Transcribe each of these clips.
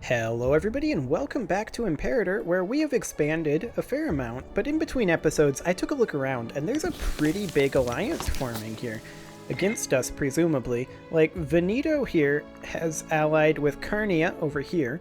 Hello everybody and welcome back to Imperator, where we have expanded a fair amount, but in between episodes I took a look around and there's a pretty big alliance forming here. Against us, presumably. Like, Veneto here has allied with Carnia over here,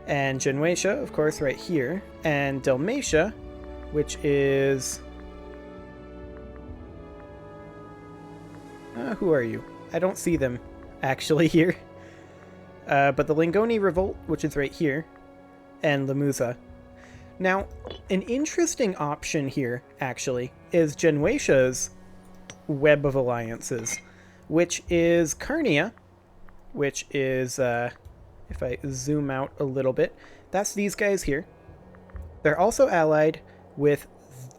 and Genuatia, of course, right here, and Dalmatia, which is... who are you? I don't see them, actually, here. But the Lingoni Revolt, which is right here, and Lemuza. Now, an interesting option here, actually, is Genuatia's web of alliances, which is Carnia, which is, if I zoom out a little bit, that's these guys here. They're also allied with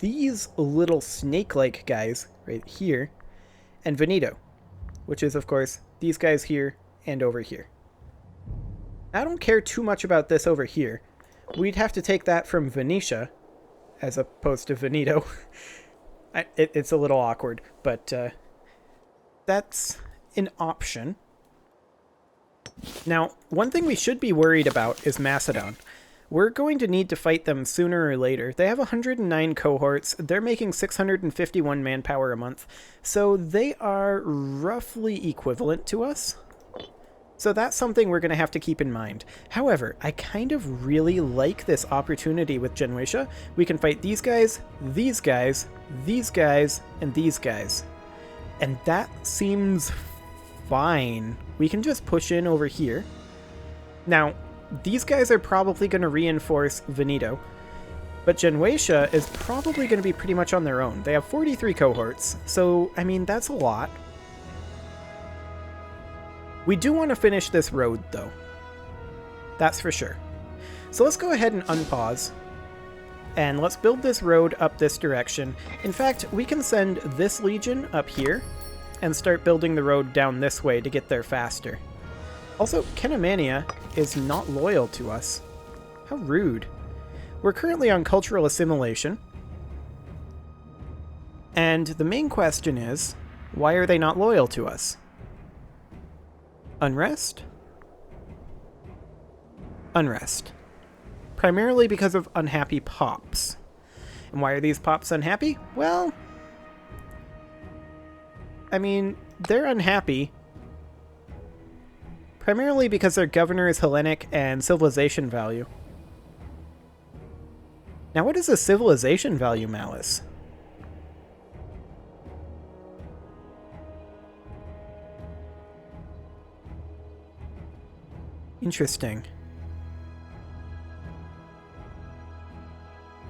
these little snake-like guys right here, and Veneto, which is, of course, these guys here and over here. I don't care too much about this over here. We'd have to take that from Venetia, as opposed to Veneto. It's a little awkward, but that's an option. Now, one thing we should be worried about is Macedon. We're going to need to fight them sooner or later. They have 109 cohorts. They're making 651 manpower a month, so they are roughly equivalent to us. So that's something we're going to have to keep in mind. However, I kind of really like this opportunity with Genuatia. We can fight these guys, these guys, these guys, and these guys. And that seems fine. We can just push in over here. Now, these guys are probably going to reinforce Veneto, but Genuatia is probably going to be pretty much on their own. They have 43 cohorts, so, I mean, that's a lot. We do want to finish this road, though. That's for sure. So let's go ahead and unpause. And let's build this road up this direction. In fact, we can send this legion up here and start building the road down this way to get there faster. Also, Kenamania is not loyal to us. How rude. We're currently on cultural assimilation. And the main question is, why are they not loyal to us? Unrest? Unrest. Primarily because of unhappy pops. And why are these pops unhappy? Well, I mean, they're unhappy primarily because their governor is Hellenic and civilization value. Now, what is a civilization value, Malice? Interesting.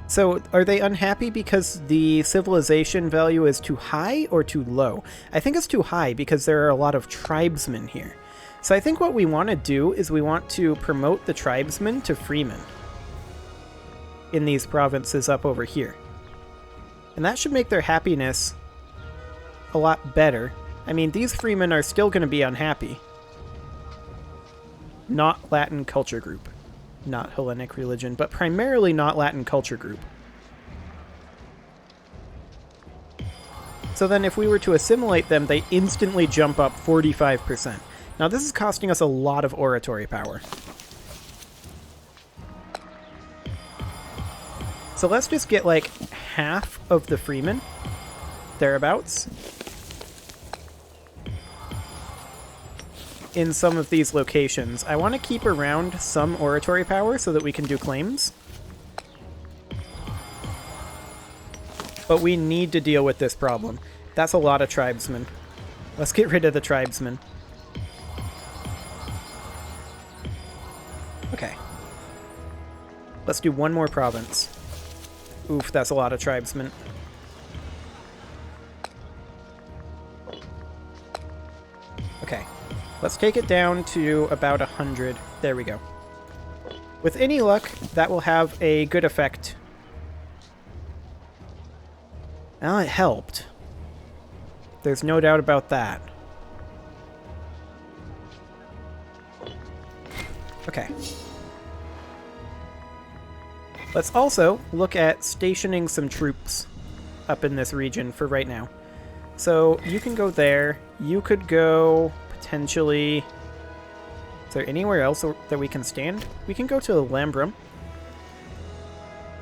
So, are they unhappy because the civilization value is too high or too low? I think it's too high because there are a lot of tribesmen here. So I think what we want to do is we want to promote the tribesmen to freemen in these provinces up over here. And that should make their happiness a lot better. I mean, these freemen are still going to be unhappy. Not Latin culture group. Not Hellenic religion, but primarily not Latin culture group. So then if we were to assimilate them, they instantly jump up 45%. Now this is costing us a lot of oratory power. So let's just get like half of the freemen, thereabouts, in some of these locations. I want to keep around some oratory power so that we can do claims. But we need to deal with this problem. That's a lot of tribesmen. Let's get rid of the tribesmen. Okay. Let's do one more province. Oof, that's a lot of tribesmen. Okay. Let's take it down to about 100. There we go. With any luck, that will have a good effect. Well, it helped. There's no doubt about that. Okay. Let's also look at stationing some troops up in this region for right now. So you can go there. You could go potentially there anywhere else that we can stand? We can go to Lambrum.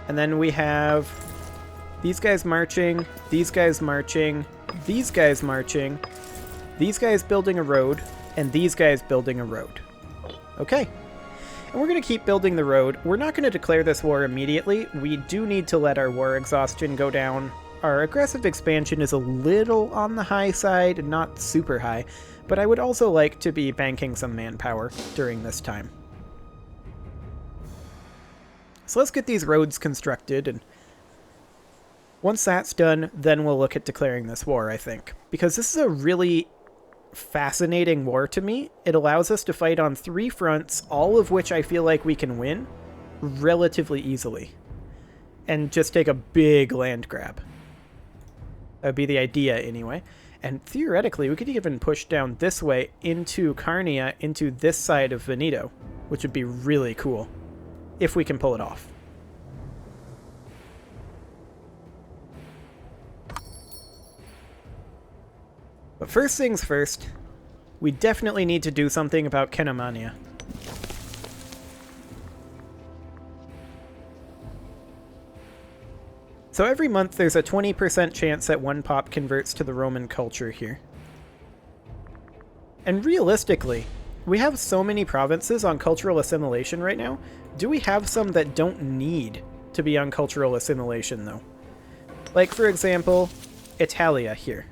And then we have these guys marching, these guys marching, these guys marching, these guys building a road, and these guys building a road. Okay. And we're going to keep building the road. We're not going to declare this war immediately. We do need to let our war exhaustion go down. Our aggressive expansion is a little on the high side, not super high, but I would also like to be banking some manpower during this time. So let's get these roads constructed, and once that's done, then we'll look at declaring this war, I think. Because this is a really fascinating war to me. It allows us to fight on 3 fronts, all of which I feel like we can win relatively easily. And just take a big land grab. That would be the idea, anyway. And theoretically, we could even push down this way into Carnia, into this side of Veneto, which would be really cool, if we can pull it off. But first things first, we definitely need to do something about Kenomania. So every month there's a 20% chance that one pop converts to the Roman culture here. And realistically, we have so many provinces on cultural assimilation right now. Do we have some that don't need to be on cultural assimilation, though? Like, for example, Italia here.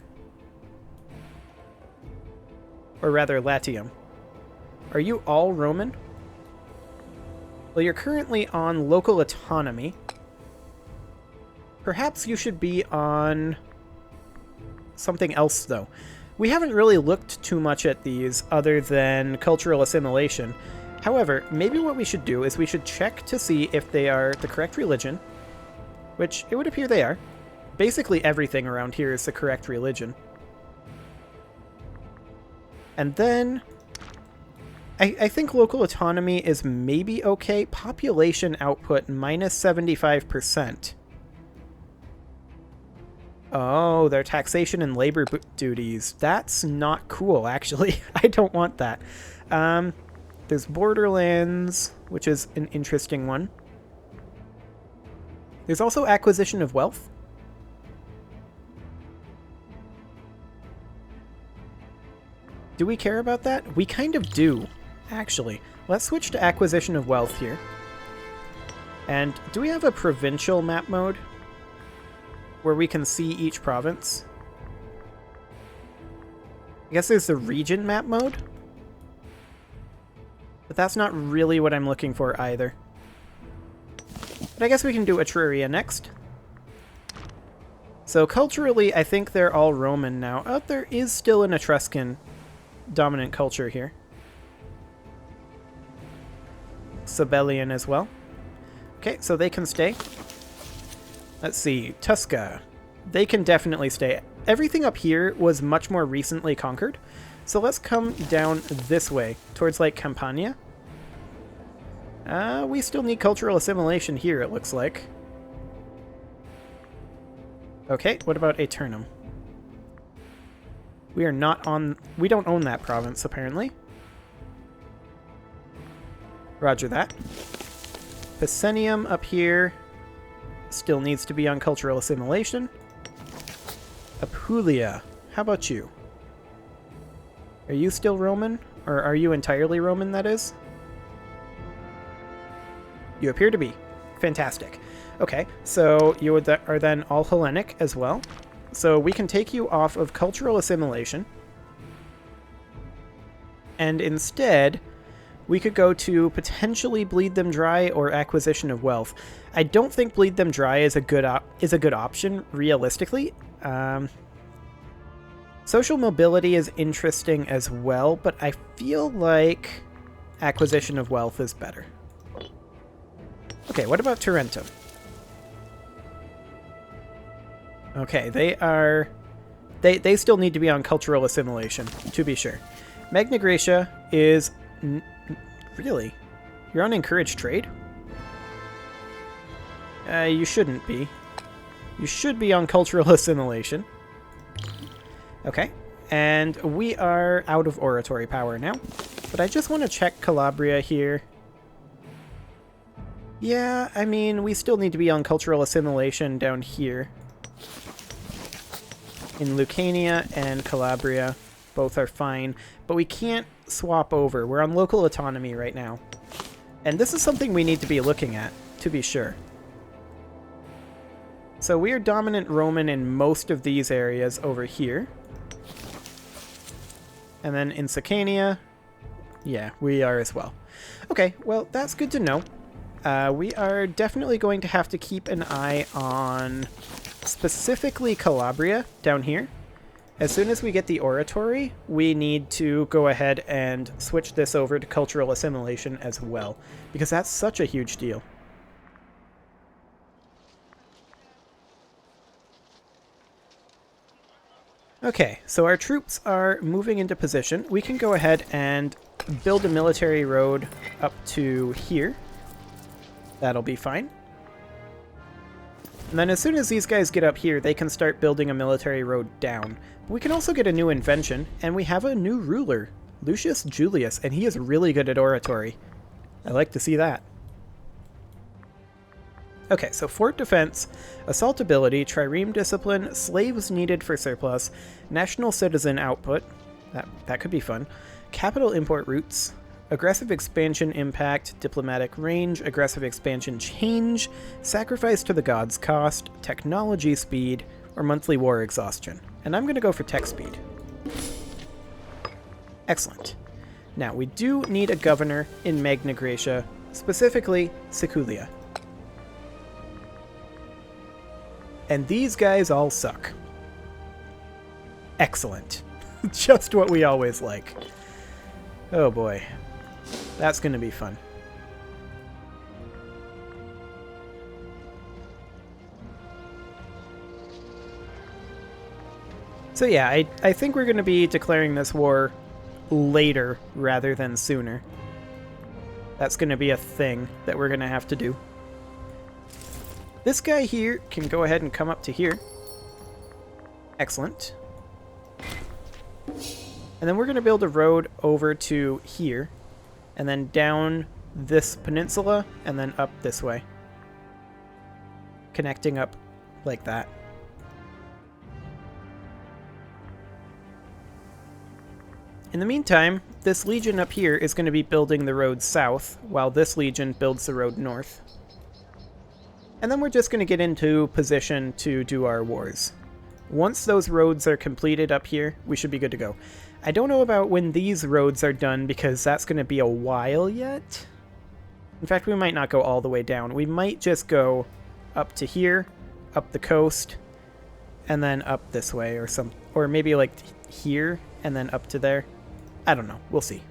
Or rather, Latium. Are you all Roman? Well, you're currently on local autonomy. Perhaps you should be on something else, though. We haven't really looked too much at these other than cultural assimilation. However, maybe what we should do is we should check to see if they are the correct religion, which it would appear they are. Basically everything around here is the correct religion. And then I think local autonomy is maybe okay. Population output minus 75%. Oh, their taxation and labor duties. That's not cool, actually. I don't want that. There's Borderlands, which is an interesting one. There's also acquisition of wealth. Do we care about that? We kind of do, actually. Let's switch to acquisition of wealth here. And do we have a provincial map mode where we can see each province? I guess there's the region map mode. But that's not really what I'm looking for either. But I guess we can do Etruria next. So culturally, I think they're all Roman now. Oh, there is still an Etruscan dominant culture here. Sabellian as well. Okay, so they can stay. Let's see, Tusca. They can definitely stay. Everything up here was much more recently conquered. So let's come down this way, towards like Campania. We still need cultural assimilation here, it looks like. Okay, what about Aeternum? We are not on... We don't own that province, apparently. Roger that. Picenium up here still needs to be on cultural assimilation. Apulia, how about you? Are you still Roman? Or are you entirely Roman, that is? You appear to be. Fantastic. Okay, so you are then all Hellenic as well. So we can take you off of cultural assimilation. And instead, we could go to potentially Bleed Them Dry or Acquisition of Wealth. I don't think Bleed Them Dry is a good option, realistically. Social mobility is interesting as well, but I feel like Acquisition of Wealth is better. Okay, what about Tarentum? Okay, they still need to be on cultural assimilation, to be sure. Magna Graecia is... Really? You're on encouraged trade? You shouldn't be. You should be on cultural assimilation. Okay, and we are out of oratory power now. But I just want to check Calabria here. Yeah, I mean, we still need to be on cultural assimilation down here. In Lucania and Calabria, both are fine, but we can't swap over. We're on local autonomy right now. And this is something we need to be looking at, to be sure. So we are dominant Roman in most of these areas over here. And then in Sicania, yeah, we are as well. Okay, well, that's good to know. We are definitely going to have to keep an eye on specifically Calabria down here. As soon as we get the oratory, we need to go ahead and switch this over to cultural assimilation as well, because that's such a huge deal. Okay, so our troops are moving into position. We can go ahead and build a military road up to here. That'll be fine. And then as soon as these guys get up here, they can start building a military road down. But we can also get a new invention, and we have a new ruler, Lucius Julius, and he is really good at oratory. I like to see that. Okay, so fort defense, assault ability, trireme discipline, slaves needed for surplus, national citizen output, that could be fun, capital import routes, aggressive expansion impact, diplomatic range, aggressive expansion change, sacrifice to the gods cost, technology speed, or monthly war exhaustion. And I'm going to go for tech speed. Excellent. Now, we do need a governor in Magna Graecia, specifically Siculia. And these guys all suck. Excellent. Just what we always like. Oh boy. That's going to be fun. So yeah, I think we're going to be declaring this war later rather than sooner. That's going to be a thing that we're going to have to do. This guy here can go ahead and come up to here. Excellent. And then we're going to build a road over to here. And then down this peninsula, and then up this way. Connecting up like that. In the meantime, this legion up here is going to be building the road south, while this legion builds the road north. And then we're just going to get into position to do our wars. Once those roads are completed up here, we should be good to go. I don't know about when these roads are done, because that's going to be a while yet. In fact, we might not go all the way down. We might just go up to here, up the coast, and then up this way, or maybe like here, and then up to there. I don't know. We'll see.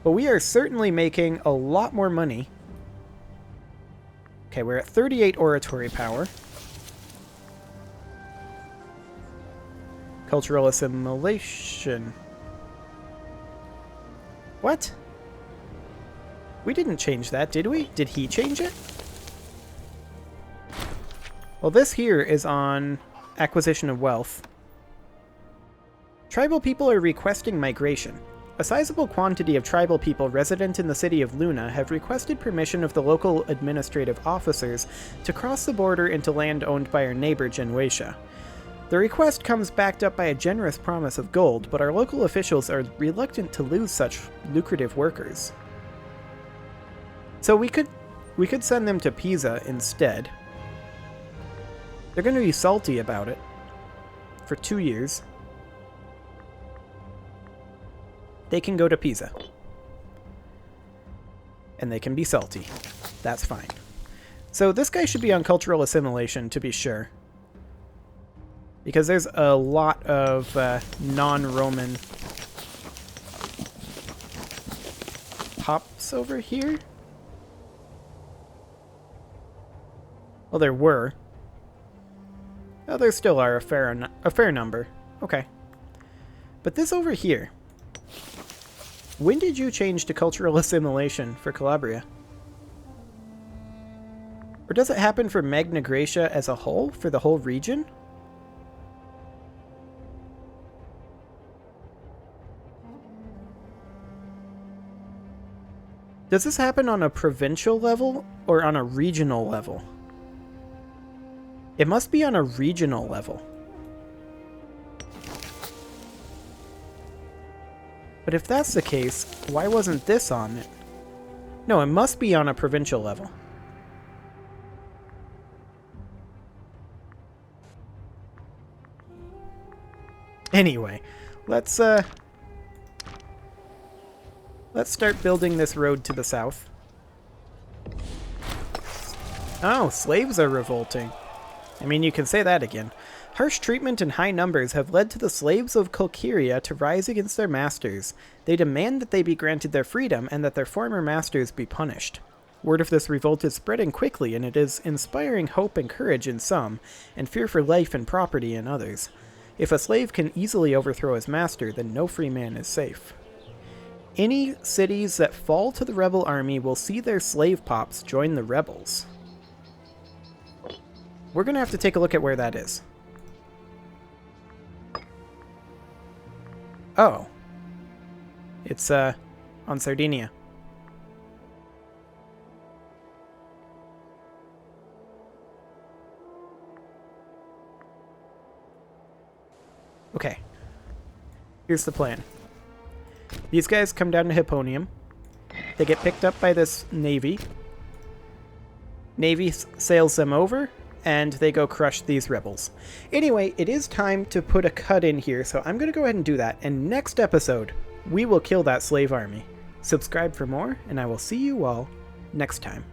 But we are certainly making a lot more money. Okay, we're at 38 oratory power. Cultural assimilation. What? We didn't change that, did we? Did he change it? Well, this here is on acquisition of wealth. Tribal people are requesting migration. A sizable quantity of tribal people resident in the city of Luna have requested permission of the local administrative officers to cross the border into land owned by our neighbor Genuatia. The request comes backed up by a generous promise of gold, but our local officials are reluctant to lose such lucrative workers. So we could send them to Pisa instead. They're going to be salty about it for 2 years. They can go to Pisa. And they can be salty. That's fine. So this guy should be on cultural assimilation, to be sure. Because there's a lot of non-Roman pops over here. Well, there were. Oh, there still are a fair number. Okay. But this over here. When did you change to cultural assimilation for Calabria? Or does it happen for Magna Graecia as a whole, for the whole region? Does this happen on a provincial level or on a regional level? It must be on a regional level. But if that's the case, why wasn't this on it? No, it must be on a provincial level. Anyway, let's start building this road to the south. Oh, slaves are revolting. I mean, you can say that again. Harsh treatment and high numbers have led to the slaves of Colkyria to rise against their masters. They demand that they be granted their freedom and that their former masters be punished. Word of this revolt is spreading quickly, and it is inspiring hope and courage in some, and fear for life and property in others. If a slave can easily overthrow his master, then no free man is safe. Any cities that fall to the rebel army will see their slave pops join the rebels. We're going to have to take a look at where that is. Oh. It's, on Sardinia. Okay. Here's the plan. These guys come down to Hipponium. They get picked up by this navy. Navy sails them over, and they go crush these rebels. Anyway, it is time to put a cut in here, so I'm going to go ahead and do that. And next episode, we will kill that slave army. Subscribe for more, and I will see you all next time.